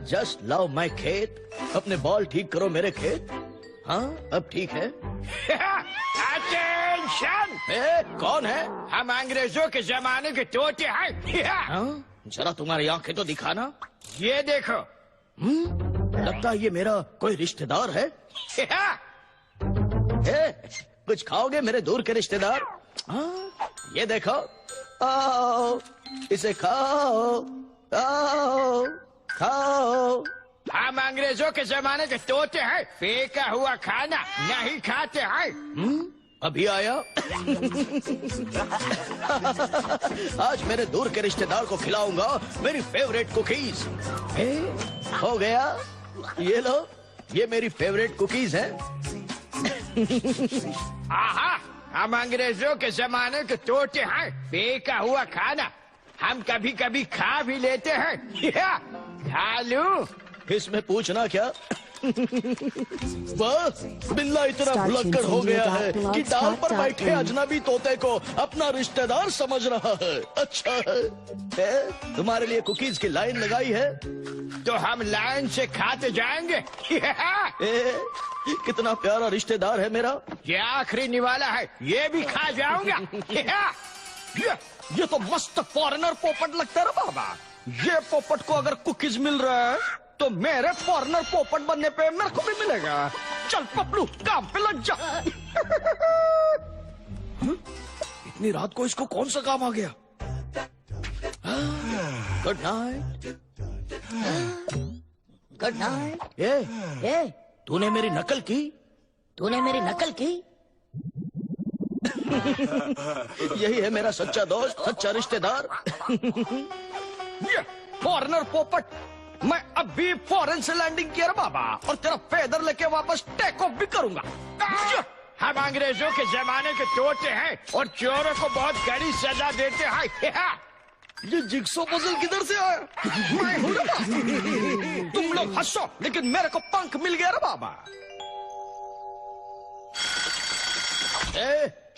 Just love my खेत। अपने ball ठीक करो मेरे खेत। हाँ अब ठीक है। अटेंशन! कौन है? हम अंग्रेजों के जमाने के तोते हैं। हाँ? जरा तुम्हारी आंखें तो दिखाना। ये देखो। लगता है ये मेरा कोई रिश्तेदार है। कुछ खाओगे मेरे दूर के रिश्तेदार? हाँ? ये देखो, आओ इसे खाओ, आओ खाओ। हम अंग्रेजों के जमाने के तोते हैं, फेंका हुआ खाना नहीं खाते हैं। अभी आया। आज मेरे दूर के रिश्तेदार को खिलाऊंगा मेरी फेवरेट कुकीज। हो गया, ये लो, ये मेरी फेवरेट कुकीज है। आहा, हम अंग्रेजों के जमाने के तोते हैं, फेंका हुआ खाना हम कभी कभी खा भी लेते हैं। खा लूं? इसमें पूछना क्या? बस बिल्ला इतना भुलक्कड़ हो गया है कि डाल पर बैठे अजनबी तोते को अपना रिश्तेदार समझ रहा है। अच्छा है, तुम्हारे लिए कुकीज की लाइन लगाई है तो हम लाइन से खाते जाएंगे। कितना प्यारा रिश्तेदार है मेरा। ये आखिरी निवाला है, ये भी खा जाऊंगा। ये तो मस्त फॉरेनर पोपट लगता है बाबा। ये पोपट को अगर कुकीज मिल रहा है तो मेरे फॉरेनर पोपट बनने पे मेरे को भी मिलेगा। चल पपलू, काम पे लग जा। इतनी रात को इसको कौन सा काम आ गया? Good night, good night. ए, तूने मेरी नकल की? तूने मेरी नकल की? यही है मेरा सच्चा दोस्त, सच्चा रिश्तेदार। फॉरेनर पोपट, मैं अभी फॉरेन से लैंडिंग किया बाबा, और तेरा फेदर लेके वापस टेक ऑफ भी करूंगा। हम अंग्रेजों के जमाने के तोते हैं और चोरों को बहुत कड़ी सजा देते हैं। ये जिग्सो पजल किधर से आया? मैं हूं ना बाबा। तुम लोग हंसो, लेकिन मेरे को पंख मिल गया रे बाबा।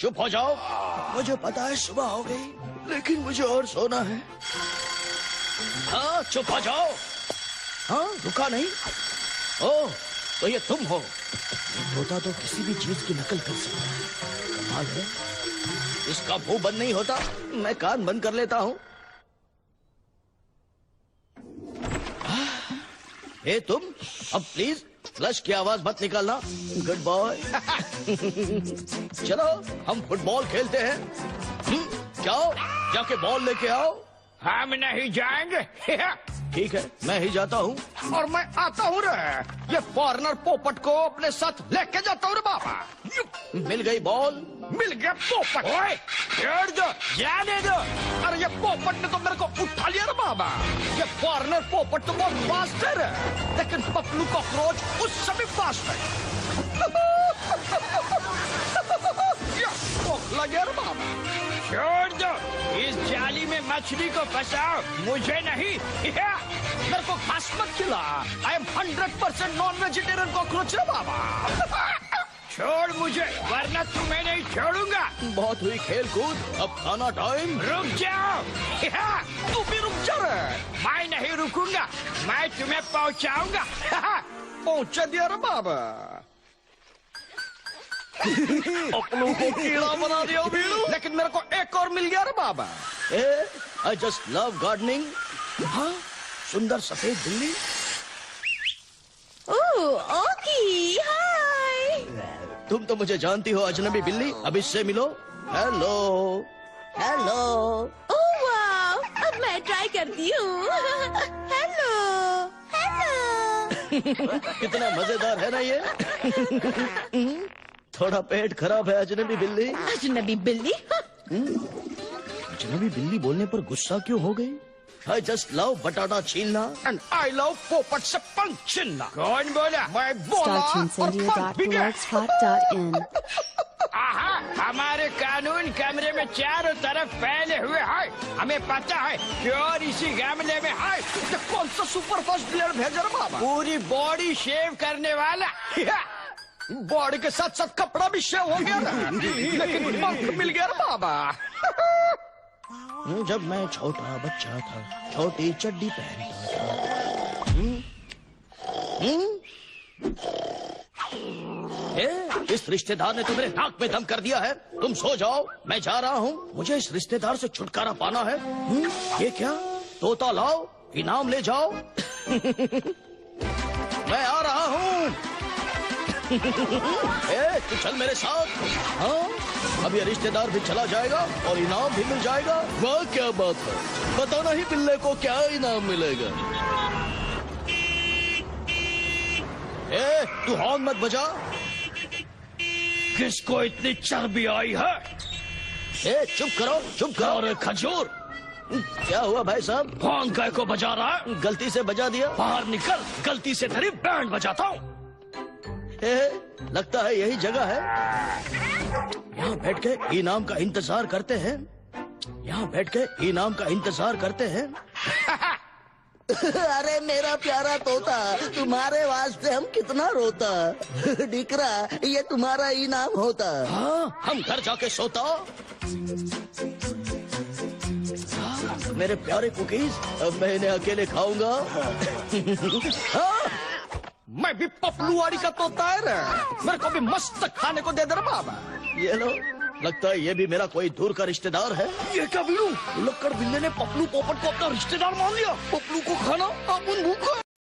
चुप हो जाओ। मुझे पता है सुबह हो गई, लेकिन मुझे और सोना है। हाँ चुप हो जाओ। हाँ रुका नहीं। ओह तो ये तुम हो। तोता तो किसी भी चीज की नकल कर सकता है। कमाल है, इसका मुंह बंद नहीं होता, मैं कान बंद कर लेता हूँ। तुम अब प्लीज फ्लश की आवाज मत निकालना। Good boy. चलो हम फुटबॉल खेलते हैं। जाओ जाके बॉल लेके आओ। हम नहीं जाएंगे। ठीक है, मैं ही जाता हूँ। और मैं आता हूँ रे। ये फॉरेनर पोपट को अपने साथ लेके जाता हूँ रे बाबा। मिल गई बॉल, मिल गया पोपट। ओए, छोड़ दो, जाने दो। अरे ये पोपट ने तो मेरे को उठा लिया रे बाबा। ये फॉरेनर पोपट तो बहुत फास्ट है रे, लेकिन पपलू कॉकरोच उससे भी फास्ट है। खोखला गया रे बाबा। छोड़ दो, इस जाली में मछली को फंसाओ, मुझे नहीं। मेरे को घास मत खिला। I am 100% non vegetarian cockroach रे बाबा। छोड़ मुझे, वरना तुम्हें नहीं छोड़ूंगा। बहुत हुई खेल कूद, अब खाना टाइम। रुक जाओ। तू भी रुक जा रे। मैं नहीं रुकूंगा, मैं तुम्हें पहुंचाऊंगा। पहुंचा दिया रे बाबा। अपनों को कीड़ा बना दिया भीड़ू, लेकिन मेरे को एक और मिल गया रे बाबा। I just love gardening. हाँ, सुंदर सफेद बिल्ली। ओह ओकी, हाय। तुम तो मुझे जानती हो अजनबी बिल्ली, अब इससे मिलो। Hello hello. ओह वाव, अब मैं ट्राई करती हूँ। Hello hello. कितना मजेदार है ना ये। थोड़ा पेट खराब है अजनबी बिल्ली। अजनबी बिल्ली? अजनबी बिल्ली बोलने पर गुस्सा क्यों हो गई? आई जस्ट लव बटाटा छीलना एंड आई लव पोपट से पंख छीलना। कौन बोला? मैं बोला और पंख भी गया। आहा, हमारे कानून कमरे में चारों तरफ फैले हुए हैं। हमें पता है चोर इसी गमले में है। तो कौन सा सुपर फास्ट प्लेयर भेजा रे बाबा? पूरी बॉडी शेव करने वाला। बॉडी के साथ साथ कपड़ा भी शेव हो गया ना, लेकिन पंख मिल गया ना बाबा। जब मैं छोटा बच्चा था, छोटी चड्डी पहनता था। इस रिश्तेदार ने तो मेरे नाक में दम कर दिया है। तुम सो जाओ, मैं जा रहा हूँ। मुझे इस रिश्तेदार से छुटकारा पाना है। ये क्या? तोता लाओ, इनाम ले जाओ। मैं आ रहा हूँ। तू चल मेरे साथ। हाँ, अब ये रिश्तेदार भी चला जाएगा और इनाम भी मिल जाएगा। वाह क्या बात है, बताना ही बिल्ले को क्या इनाम मिलेगा। तू हॉर्न मत बजा। किसको इतनी चर्बी आई है? चुप करो, चुप करो। और खजूर, क्या हुआ भाई साहब? हॉर्न काय को बजा रहा है? गलती से बजा दिया। बाहर निकल, गलती से तेरी बैंड बजाता हूँ। लगता है यही जगह है। यहाँ बैठ के इनाम का इंतजार करते हैं। यहाँ बैठ के इनाम का इंतजार करते हैं। अरे मेरा प्यारा तोता, तुम्हारे वास्ते हम कितना रोता। डिकरा, ये तुम्हारा इनाम होता। हाँ, हम घर जाके सोता। मेरे प्यारे कुकीज, अब मैं इन्हें अकेले खाऊंगा। हाँ? मैं भी पपलूवाड़ी का तोता है ना, मेरे को भी मस्त खाने को दे दे बाबा। ये लो, लगता है ये भी मेरा कोई दूर का रिश्तेदार है। ये क्या बिल्लू? लक्कड़ बिल्ले ने पपलू पोपट को अपना रिश्तेदार मान लिया। पपलू को खाना, अपन भूखा।